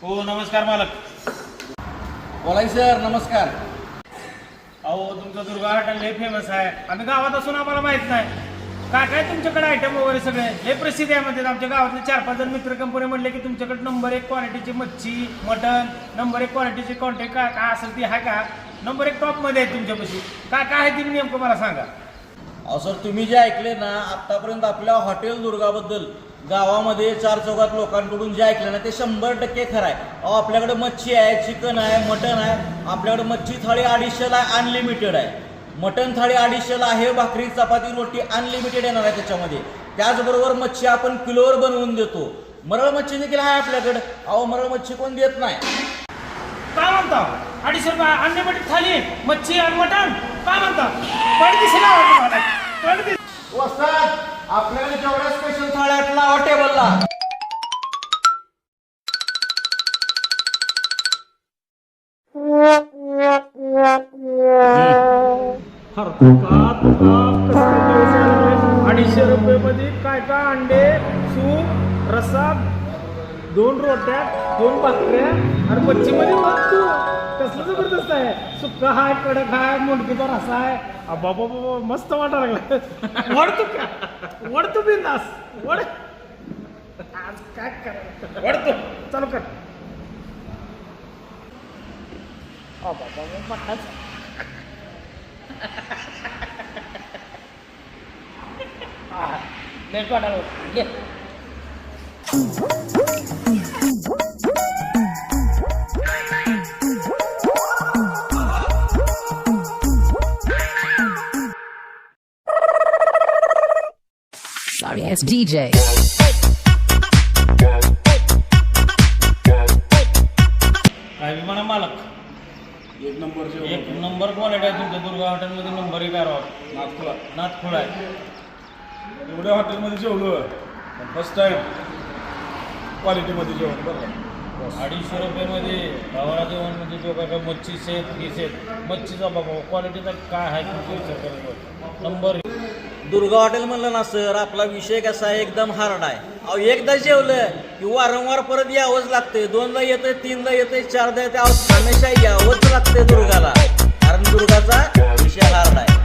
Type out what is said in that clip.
हो नमस्कार मालक. बोलाय सर, नमस्कार. अहो तुमचं दुर्गा हॉटेल लय फेमस आहे. आम्ही गावात असून आम्हाला माहित नाही. काय काय तुमच्याकडे आयटम वगैरे सगळे लय प्रसिद्ध आहे. म्हणजे आमच्या गावातले 4-5 जण मित्र कंपनी म्हणले की तुमच्याकडे नंबर 1 क्वालिटीची मच्छी मटन, नंबर 1 क्वालिटीची कॉन्टॅक्ट काय काय असेल ती आहे का, नंबर 1 टॉपमध्ये आहे तुमच्यापाशी. काय काय आहे ती नेमकं मला सांगा. अहो सर, तुम्ही जे ऐकले ना आतापर्यंत आपल्या हॉटेल दुर्गाबद्दल गावामध्ये 4 चौघात लोकांकडून जे ऐकलं ना ते 100% खरं आहे. अहो आपल्याकडे मच्छी आहे, चिकन आहे, मटन आहे. आपल्याकडे मच्छी थाळी 250ला अनलिमिटेड आहे, मटन थाळी 250ला आहे, भाकरी चपाती रोटी अनलिमिटेड येणार आहे त्याच्यामध्ये. त्याचबरोबर मच्छी आपण किलोवर बनवून देतो. मरळ मच्छी देखील आहे आपल्याकडे. अहो मरळ मच्छी कोण देत नाही. काय म्हणता 250 रुपये अनलिमिटेड थाली मच्छी आणि मटन काय म्हणता. पण दिसेल वस्ताद, आपल्याकडे जेवढ्या स्पेशल थाळ्यात लावा टेबलला. ₹250 मध्ये काय काय अंडे, सूप, रस्सा, 2 रोट्या, 2 भाकऱ्या आणि मच्छी मध्ये मग तू कसलं जबरदस्त आहे. सुक्का हाय, कडक हाय, मुंडकीचा रसा आहे. बाबा बाबा मस्त वाटायला लागला. वडतो का वडतो बिंदास वड. आज काय करायचं वडतो. चालू कर. बाबा मठाच नेट वाटायला. Sorry ass DJ. काय बी म्हणा मालक, एक नंबर एक नंबर क्वालिटी आहे तुमच्या दुर्गा हॉटेलमध्ये. नंबर 1 आहे. नाथखोळा आहे. एवढ्या हॉटेलमध्ये जेवलो फर्स्ट टाइम क्वालिटीमध्ये जेवण. बरं ₹250 मध्ये गावाला जेवण म्हणजे जो काय मच्छी सेट ही सेट मच्छीचा बाबा क्वालिटीचा काय आहे तुमचा विचार करायचा. नंबर दुर्गा हॉटेल म्हणलं ना सर, आपला विषय कसा आहे एकदम हार्ड आहे. अहो एकदा जेवलं की वारंवार परत यावंच लागतंय. 2दा येतंय, 3दा येतंय, 4दा येतंय. हमेशा यावंच लागतंय दुर्गाला, कारण दुर्गाचा विषय हार्ड आहे.